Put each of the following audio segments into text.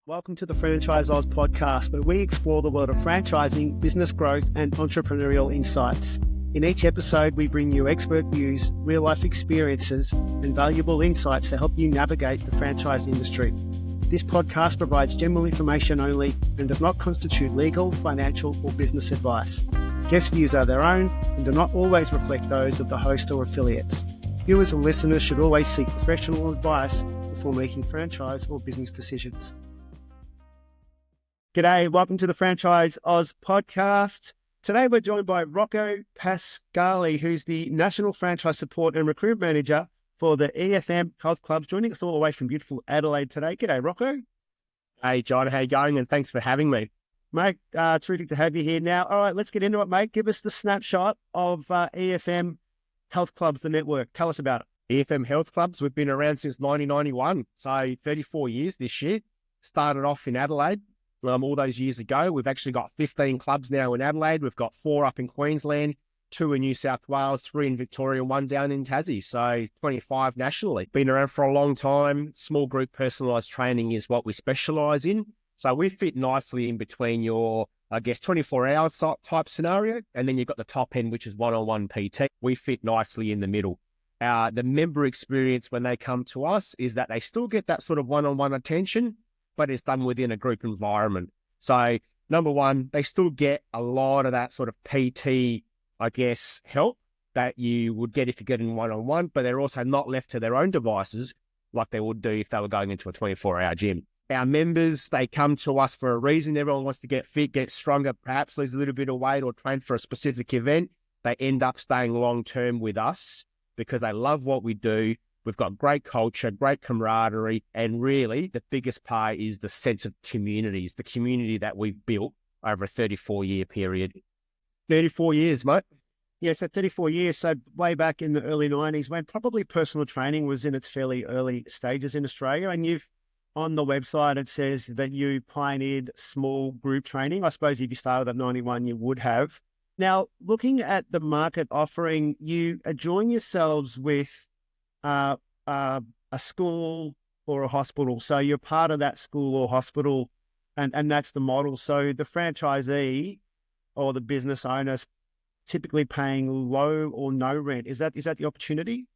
Welcome to the Franchise Oz podcast, where we explore the world of franchising, business growth, and entrepreneurial insights. In each episode, we bring you expert views, real-life experiences, and valuable insights to help you navigate the franchise industry. This podcast provides general information only and does not constitute legal, financial, or business advice. Guest views are their own and do not always reflect those of the host or affiliates. Viewers and listeners should always seek professional advice before making franchise or business decisions. G'day, welcome to the Franchise Oz podcast. Today we're joined by Rocco Pascale, who's the National Franchise Support and Recruitment Manager for the EFM Health Clubs, joining us all the way from beautiful Adelaide today. G'day, Rocco. Hey, John, how you going? And thanks for having me. Mate, terrific to have you here now. All right, let's get into it, mate. Give us the snapshot of EFM Health Clubs, the network. Tell us about it. EFM Health Clubs, we've been around since 1991, so 34 years this year. Started off in Adelaide. All those years ago. We've actually got 15 clubs now in Adelaide. We've got 4 up in Queensland, 2 in New South Wales, 3 in Victoria, and 1 down in Tassie. So 25 nationally. Been around for a long time. Small group personalised training is what we specialise in. So we fit nicely in between your, 24-hour type scenario. And then you've got the top end, which is one-on-one PT. We fit nicely in the middle. The member experience when they come to us is that they still get that sort of one-on-one attention, but it's done within a group environment. So number one, they still get a lot of that sort of PT, help that you would get if you get in one-on-one, but they're also not left to their own devices like they would do if they were going into a 24-hour gym. Our members, they come to us for a reason. Everyone wants to get fit, get stronger, perhaps lose a little bit of weight or train for a specific event. They end up staying long-term with us because they love what we do. We've got great culture, great camaraderie, and really the biggest part is the sense of communities, the community that we've built over a 34-year period. 34 years, mate. Yeah, so 34 years. So way back in the early 90s when probably personal training was in its fairly early stages in Australia. And you've, on the website, it says that you pioneered small group training. I suppose if you started at 91, you would have. Now, looking at the market offering, you adjoin yourselves with a school or a hospital. So you're part of that school or hospital, and that's the model. So the franchisee or the business owners typically paying low or no rent. Is that the opportunity?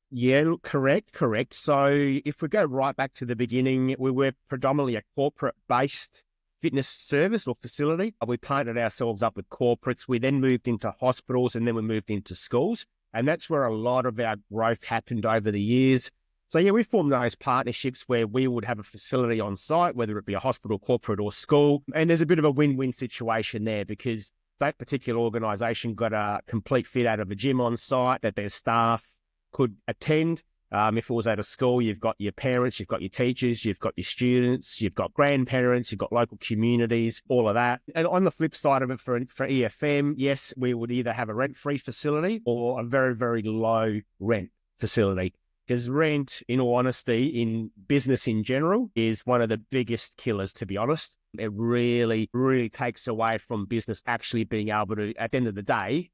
Yeah, correct. So if we go right back to the beginning, we were predominantly a corporate-based fitness service or facility. We partnered ourselves up with corporates. We then moved into hospitals, and then we moved into schools. And that's where a lot of our growth happened over the years. So yeah, we formed those partnerships where we would have a facility on site, whether it be a hospital, corporate or school. And there's a bit of a win-win situation there because that particular organisation got a complete fit out of a gym on site that their staff could attend. If it was at a school, you've got your parents, you've got your teachers, you've got your students, you've got grandparents, you've got local communities, all of that. And on the flip side of it for EFM, yes, we would either have a rent-free facility or a very, very low rent facility. Because rent, in all honesty, in business in general, is one of the biggest killers, to be honest. It really, really takes away from business actually being able to, at the end of the day,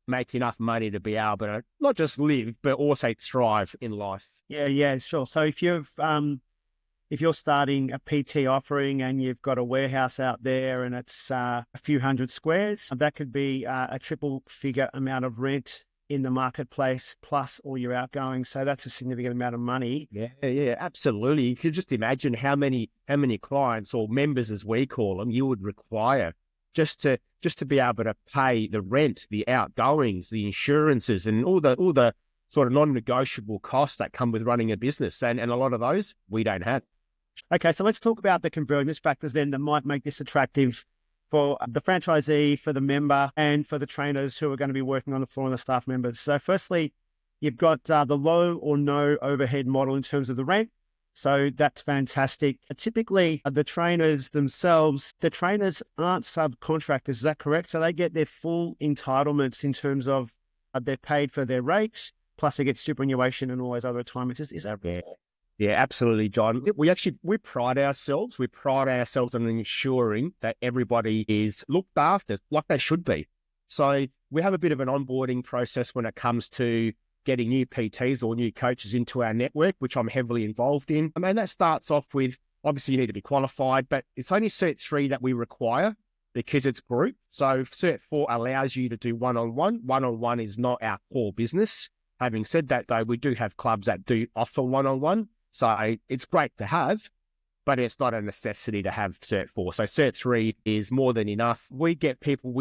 make enough money to be able to not just live, but also thrive in life. Yeah, sure. So if you're starting a PT offering and you've got a warehouse out there and it's a few hundred squares, that could be a triple figure amount of rent in the marketplace plus all your outgoings. So that's a significant amount of money. Yeah, absolutely. You could just imagine how many clients or members, as we call them, you would require just to be able to pay the rent, the outgoings, the insurances, and all the sort of non-negotiable costs that come with running a business. And a lot of those we don't have. Okay, so let's talk about the convergence factors then that might make this attractive for the franchisee, for the member, and for the trainers who are going to be working on the floor and the staff members. So firstly, you've got the low or no overhead model in terms of the rent. So that's fantastic. Typically, the trainers themselves, the trainers aren't subcontractors. Is that correct? So they get their full entitlements in terms of they're paid for their rates, plus they get superannuation and all those other entitlements. Is that right? Yeah, absolutely, John. We pride ourselves. We pride ourselves on ensuring that everybody is looked after like they should be. So we have a bit of an onboarding process when it comes to getting new PTs or new coaches into our network, which I'm heavily involved in. And that starts off with Obviously, you need to be qualified, but it's only Cert 3 that we require because it's group. So Cert 4 allows you to do one-on-one. One-on-one is not our core business. Having said that, though, we do have clubs that do offer one-on-one. So it's great to have, but it's not a necessity to have Cert 4. So Cert 3 is more than enough. We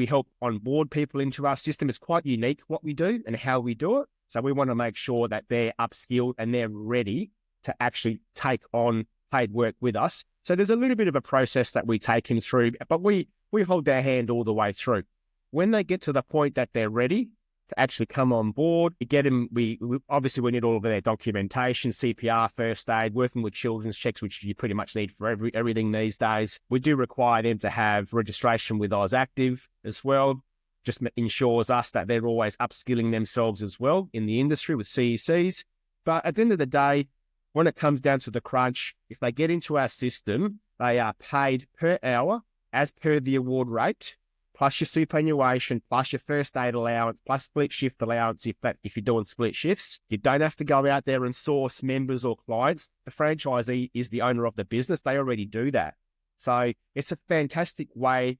help onboard people into our system. It's quite unique what we do and how we do it. So we want to make sure that they're upskilled and they're ready to actually take on paid work with us. So there's a little bit of a process that we take them through, but we hold their hand all the way through. When they get to the point that they're ready to actually come on board, we get them, we obviously we need all of their documentation, CPR, first aid, working with children's checks, which you pretty much need for everything these days. We do require them to have registration with Oz Active as well. Just ensures us that they're always upskilling themselves as well in the industry with CECs. But at the end of the day, when it comes down to the crunch, if they get into our system, they are paid per hour as per the award rate, plus your superannuation, plus your first aid allowance, plus split shift allowance if you're doing split shifts. You don't have to go out there and source members or clients. The franchisee is the owner of the business. They already do that. So it's a fantastic way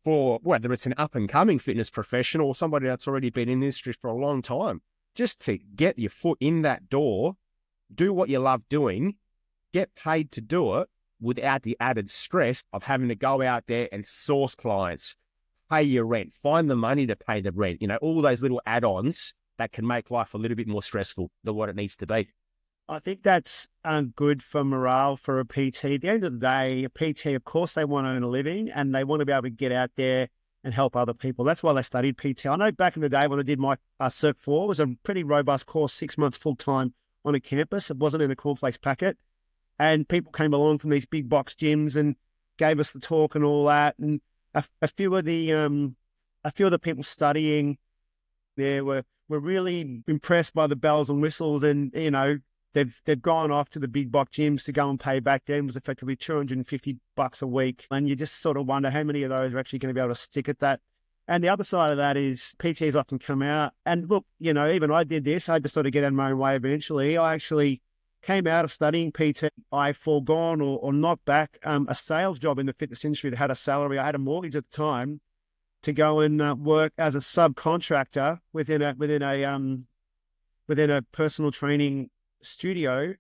for whether it's an up-and-coming fitness professional or somebody that's already been in the industry for a long time, just to get your foot in that door, do what you love doing, get paid to do it without the added stress of having to go out there and source clients, pay your rent, find the money to pay the rent, all those little add-ons that can make life a little bit more stressful than what it needs to be. I think that's good for morale for a PT. At the end of the day, a PT, of course, they want to earn a living and they want to be able to get out there and help other people. That's why they studied PT. I know back in the day when I did my Cert 4, it was a pretty robust course, 6 months full-time on a campus. It wasn't in a cornflakes packet. And people came along from these big box gyms and gave us the talk and all that. And a few of the people studying there were really impressed by the bells and whistles. And, they've gone off to the big box gyms to go and pay back then. It was effectively $250 a week. And you just sort of wonder how many of those are actually going to be able to stick at that. And the other side of that is PTs often come out and look, even I did this. I just sort of get out of my own way eventually. I actually came out of studying PT. I foregone or knocked back a sales job in the fitness industry that had a salary. I had a mortgage at the time to go and work as a subcontractor within a personal training studio.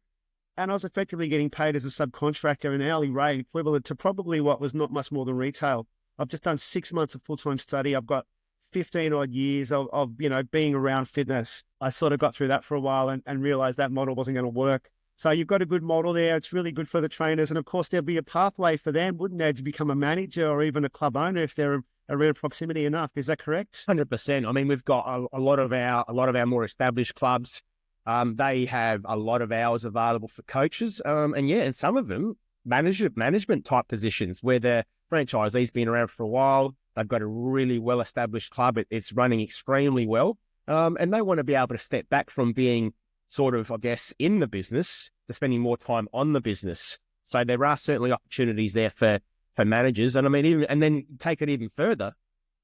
And I was effectively getting paid as a subcontractor an hourly rate equivalent to probably what was not much more than retail. I've just done 6 months of full-time study. I've got 15 odd years of being around fitness. I sort of got through that for a while and realized that model wasn't going to work. So you've got a good model there. It's really good for the trainers. And of course, there'll be a pathway for them, wouldn't there, to become a manager or even a club owner if they're around proximity enough. Is that correct? 100%. I mean, we've got a lot of our more established clubs. They have a lot of hours available for coaches. And some of them management type positions where the franchisee's been around for a while. They've got a really well-established club. It's running extremely well. And they want to be able to step back from being sort of, I guess, in the business to spending more time on the business. So there are certainly opportunities there for managers. And I mean, and then take it even further.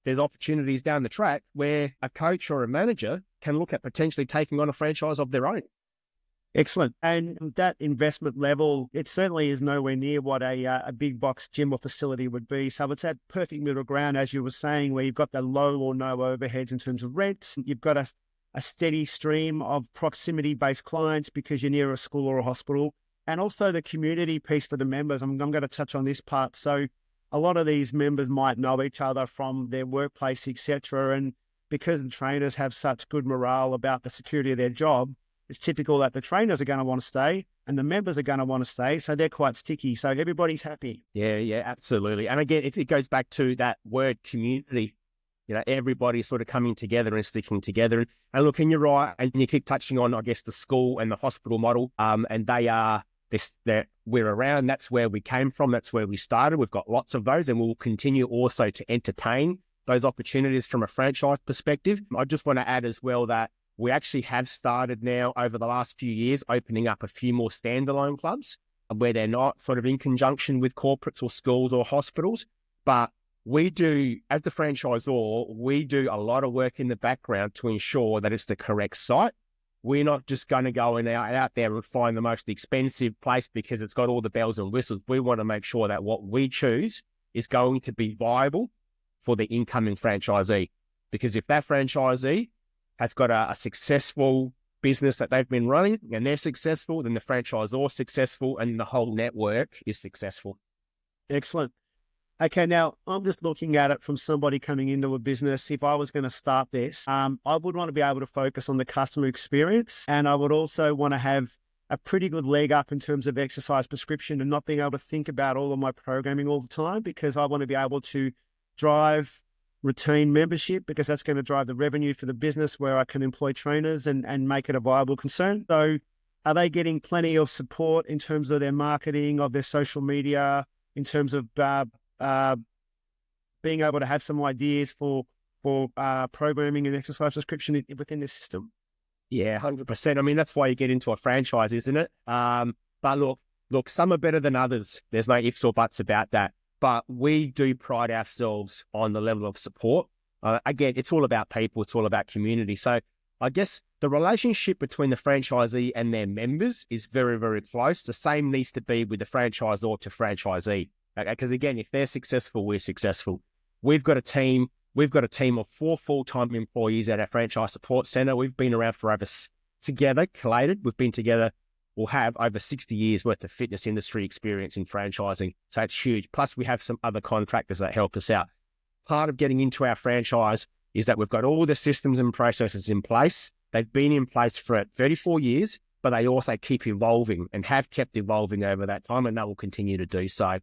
There's opportunities down the track where a coach or a manager can look at potentially taking on a franchise of their own. Excellent. And that investment level, it certainly is nowhere near what a big box gym or facility would be. So it's that perfect middle ground, as you were saying, where you've got the low or no overheads in terms of rent. You've got a steady stream of proximity-based clients because you're near a school or a hospital. And also the community piece for the members. I'm going to touch on this part. So a lot of these members might know each other from their workplace, etc. And because the trainers have such good morale about the security of their job, it's typical that the trainers are going to want to stay and the members are going to want to stay. So they're quite sticky. So everybody's happy. Yeah, absolutely. And again, it goes back to that word community. Everybody's sort of coming together and sticking together. And look, and you're right. And you keep touching on, I guess, the school and the hospital model. And they are that we're around. That's where we came from. That's where we started. We've got lots of those and we'll continue also to entertain those opportunities from a franchise perspective. I just want to add as well that we actually have started now over the last few years opening up a few more standalone clubs where they're not sort of in conjunction with corporates or schools or hospitals. But we do, as the franchisor, we do a lot of work in the background to ensure that it's the correct site. We're not just going to go out there and find the most expensive place because it's got all the bells and whistles. We want to make sure that what we choose is going to be viable for the incoming franchisee. Because if that franchisee has got a successful business that they've been running and they're successful, then the franchisor is successful and the whole network is successful. Excellent. Okay, now I'm just looking at it from somebody coming into a business. If I was going to start this, I would want to be able to focus on the customer experience, and I would also want to have a pretty good leg up in terms of exercise prescription and not being able to think about all of my programming all the time, because I want to be able to drive routine membership, because that's going to drive the revenue for the business where I can employ trainers and make it a viable concern. So are they getting plenty of support in terms of their marketing, of their social media, in terms of being able to have some ideas for programming and exercise prescription within the system? Yeah, 100%. I mean, that's why you get into a franchise, isn't it? But look, some are better than others. There's no ifs or buts about that. But we do pride ourselves on the level of support. Again, it's all about people. It's all about community. So I guess the relationship between the franchisee and their members is very, very close. The same needs to be with the franchisor to franchisee. Because again, if they're successful, we're successful. We've got a team of 4 full-time employees at our franchise support center. We've been around for collated. We've been together, we'll have over 60 years worth of fitness industry experience in franchising. So it's huge. Plus we have some other contractors that help us out. Part of getting into our franchise is that we've got all the systems and processes in place. They've been in place for 34 years, but they also keep evolving and have kept evolving over that time, and that will continue to do so.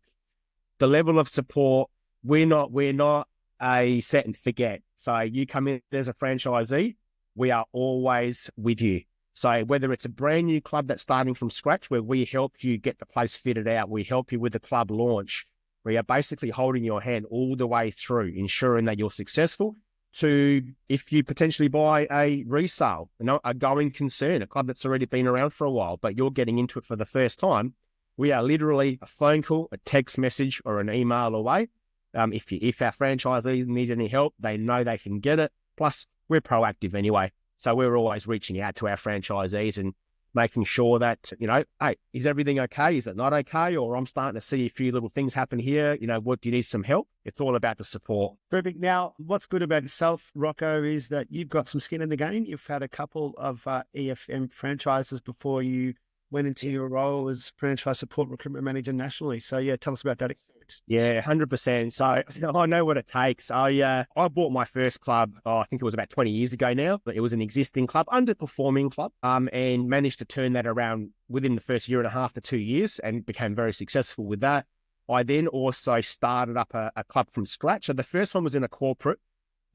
The level of support, we're not a set and forget. So you come in as a franchisee, we are always with you. So whether it's a brand new club that's starting from scratch, where we help you get the place fitted out, we help you with the club launch, we are basically holding your hand all the way through, ensuring that you're successful, to if you potentially buy a resale, a going concern, a club that's already been around for a while, but you're getting into it for the first time. We are literally a phone call, a text message, or an email away. If our franchisees need any help, they know they can get it. Plus, we're proactive anyway. So we're always reaching out to our franchisees and making sure that, hey, is everything okay? Is it not okay? Or I'm starting to see a few little things happen here. What, do you need some help? It's all about the support. Perfect. Now, what's good about yourself, Rocco, is that you've got some skin in the game. You've had a couple of EFM franchises before you went into your role as franchise support recruitment manager nationally. So yeah, tell us about that experience. Yeah, 100%. So I know what it takes. I bought my first club, I think it was about 20 years ago now. It was an existing club, underperforming club, and managed to turn that around within the first 1.5 to 2 years and became very successful with that. I then also started up a club from scratch. So the first one was in a corporate.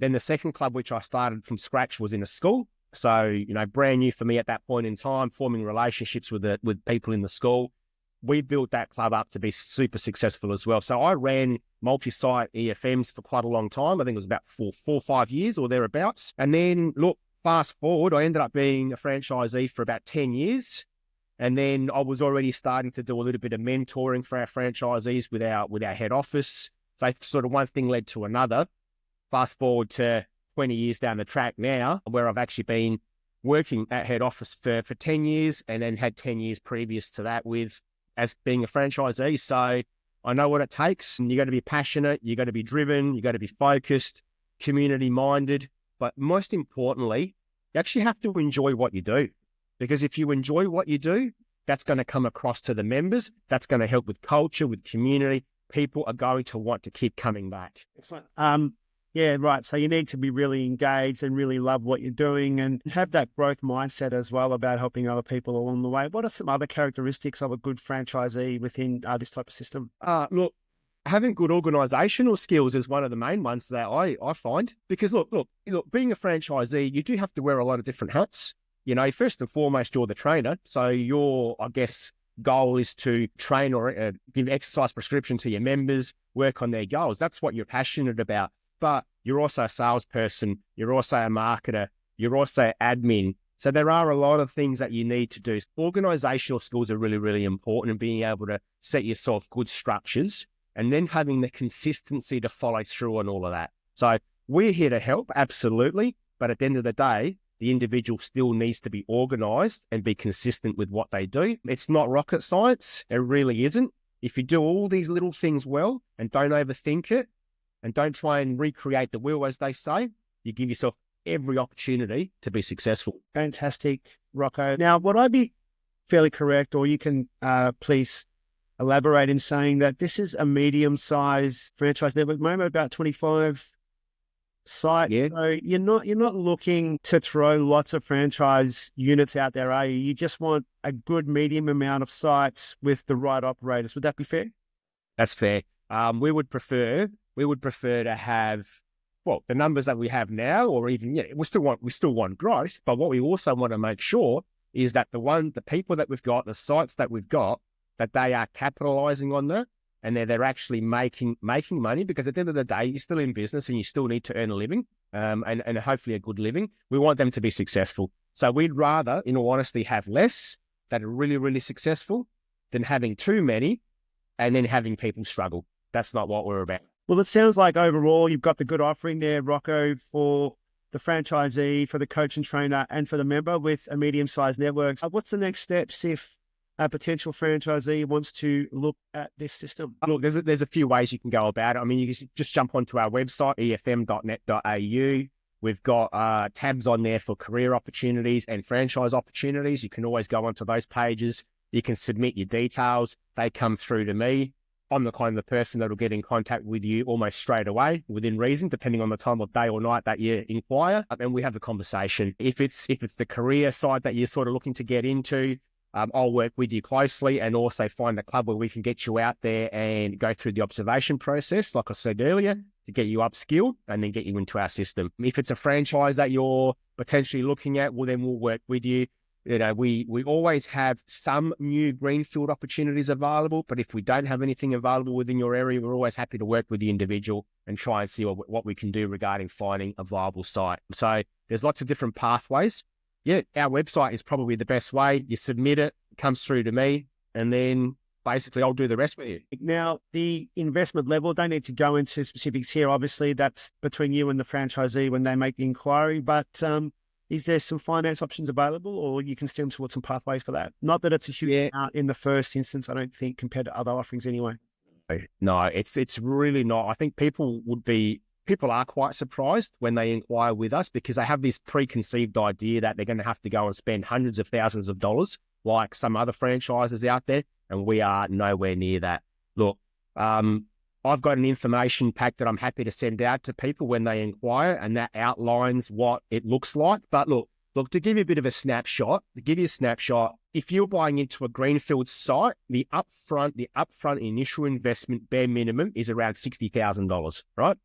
Then the second club, which I started from scratch, was in a school. So, brand new for me at that point in time, forming relationships with people in the school. We built that club up to be super successful as well. So I ran multi-site EFMs for quite a long time. I think it was about 4 or 5 years or thereabouts. And then fast forward, I ended up being a franchisee for about 10 years. And then I was already starting to do a little bit of mentoring for our franchisees with our head office. So sort of one thing led to another. Fast forward to 20 years down the track now, where I've actually been working at head office for 10 years and then had 10 years previous to that as being a franchisee. So I know what it takes. And you got to be passionate, you got to be driven, you got to be focused, community minded. But most importantly, you actually have to enjoy what you do. Because if you enjoy what you do, that's going to come across to the members. That's going to help with culture, with community. People are going to want to keep coming back. Excellent. Yeah, right. So you need to be really engaged and really love what you're doing and have that growth mindset as well about helping other people along the way. What are some other characteristics of a good franchisee within this type of system? Look, having good organisational skills is one of the main ones that I find. Because look, being a franchisee, you do have to wear a lot of different hats. First and foremost, you're the trainer. So your, I guess, goal is to train or give exercise prescription to your members, work on their goals. That's what you're passionate about. But you're also a salesperson, you're also a marketer, you're also admin. So there are a lot of things that you need to do. Organizational skills are really, really important, and being able to set yourself good structures and then having the consistency to follow through on all of that. So we're here to help, absolutely. But at the end of the day, the individual still needs to be organized and be consistent with what they do. It's not rocket science. It really isn't. If you do all these little things well and don't overthink it and don't try and recreate the wheel, as they say, you give yourself every opportunity to be successful. Fantastic, Rocco. Now, would I be fairly correct, or you can please elaborate in saying that this is a medium-sized franchise network, at the moment about 25 sites. Yeah. So you're not looking to throw lots of franchise units out there, are you? You just want a good medium amount of sites with the right operators. Would that be fair? That's fair. We would prefer to have, well, the numbers that we have now, or even, we still want growth, but what we also want to make sure is that the people that we've got, the sites that we've got, that they are capitalizing on that, and they're actually making money, because at the end of the day, you're still in business and you still need to earn a living, and hopefully a good living. We want them to be successful. So we'd rather, in all honesty, have less that are really, really successful than having too many and then having people struggle. That's not what we're about. Well, it sounds like overall you've got the good offering there, Rocco, for the franchisee, for the coach and trainer, and for the member with a medium-sized network. What's the next steps if a potential franchisee wants to look at this system? Look, there's a few ways you can go about it. I mean, you can just jump onto our website, efm.net.au. We've got tabs on there for career opportunities and franchise opportunities. You can always go onto those pages. You can submit your details. They come through to me. I'm the kind of person that will get in contact with you almost straight away, within reason, depending on the time of day or night that you inquire. And we have a conversation. If it's the career side that you're sort of looking to get into, I'll work with you closely and also find a club where we can get you out there and go through the observation process, like I said earlier, to get you upskilled and then get you into our system. If it's a franchise that you're potentially looking at, well, then we'll work with you. We always have some new greenfield opportunities available, but if we don't have anything available within your area, we're always happy to work with the individual and try and see what we can do regarding finding a viable site. So there's lots of different pathways. Yeah, our website is probably the best way. You submit it comes through to me, and then basically I'll do the rest with you. Now, the investment level, don't need to go into specifics here. Obviously, that's between you and the franchisee when they make the inquiry, but is there some finance options available, or you can steer towards some pathways for that? Not that it's a huge amount in the first instance, I don't think, compared to other offerings anyway. No, it's really not. I think people are quite surprised when they inquire with us, because they have this preconceived idea that they're going to have to go and spend hundreds of thousands of dollars like some other franchises out there, and we are nowhere near that. Look, I've got an information pack that I'm happy to send out to people when they inquire, and that outlines what it looks like. But look, to give you a bit of a snapshot, if you're buying into a greenfield site, the upfront initial investment bare minimum is around $60,000, right?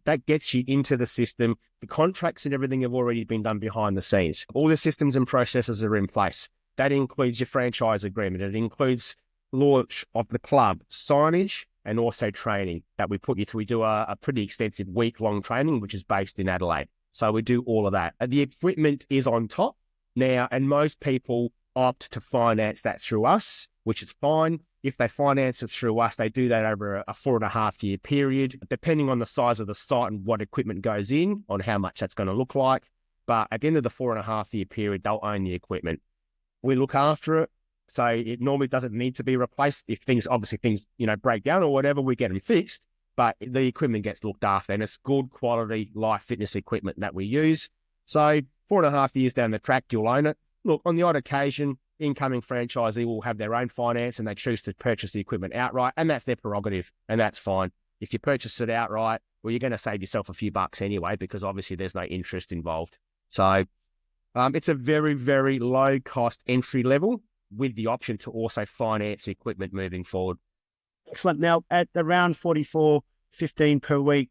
That gets you into the system. The contracts and everything have already been done behind the scenes. All the systems and processes are in place. That includes your franchise agreement. It includes launch of the club, signage, and also training that we put you through. We do a pretty extensive week-long training, which is based in Adelaide. So we do all of that. The equipment is on top now, and most people opt to finance that through us, which is fine. If they finance it through us, they do that over a 4.5-year period, depending on the size of the site and what equipment goes in, on how much that's going to look like. But at the end of the 4.5-year period, they'll own the equipment. We look after it, so it normally doesn't need to be replaced. If things break down or whatever, we get them fixed, but the equipment gets looked after, and it's good quality life fitness equipment that we use. So 4.5 years down the track, you'll own it. Look, on the odd occasion, incoming franchisee will have their own finance and they choose to purchase the equipment outright, and that's their prerogative, and that's fine. If you purchase it outright, well, you're going to save yourself a few bucks anyway, because obviously there's no interest involved. So it's a very, very low cost entry level with the option to also finance equipment moving forward. Excellent. Now, at around $44.15 per week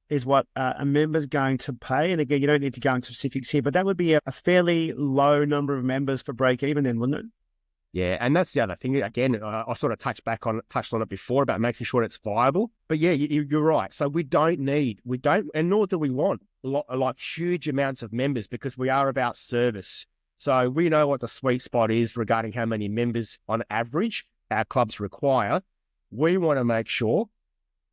is what a member's going to pay. And again, you don't need to go into specifics here, but that would be a fairly low number of members for break even then, wouldn't it? Yeah, and that's the other thing. Again, I sort of touched on it before about making sure it's viable. But yeah, you're right. So we don't, and nor do we want like huge amounts of members, because we are about service. So we know what the sweet spot is regarding how many members on average our clubs require. We want to make sure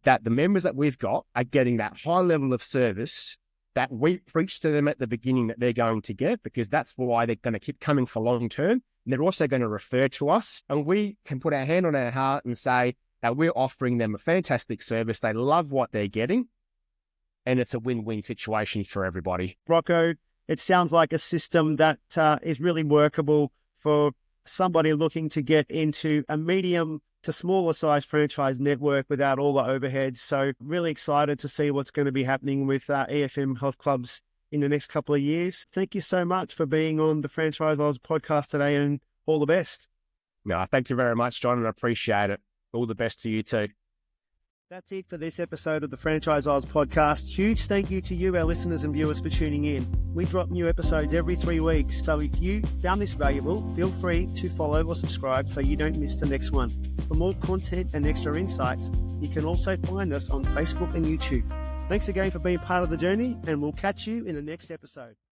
that the members that we've got are getting that high level of service that we preach to them at the beginning that they're going to get, because that's why they're going to keep coming for long term. And they're also going to refer to us, and we can put our hand on our heart and say that we're offering them a fantastic service. They love what they're getting, and it's a win-win situation for everybody. Rocco, it sounds like a system that is really workable for somebody looking to get into a medium to smaller size franchise network without all the overheads. So really excited to see what's going to be happening with EFM Health Clubs in the next couple of years. Thank you so much for being on the Franchise Oz podcast today, and all the best. No, thank you very much, John, and I appreciate it. All the best to you too. That's it for this episode of the Franchise Oz podcast. Huge thank you to you, our listeners and viewers, for tuning in. We drop new episodes every 3 weeks, so if you found this valuable, feel free to follow or subscribe so you don't miss the next one. For more content and extra insights, you can also find us on Facebook and YouTube. Thanks again for being part of the journey, and we'll catch you in the next episode.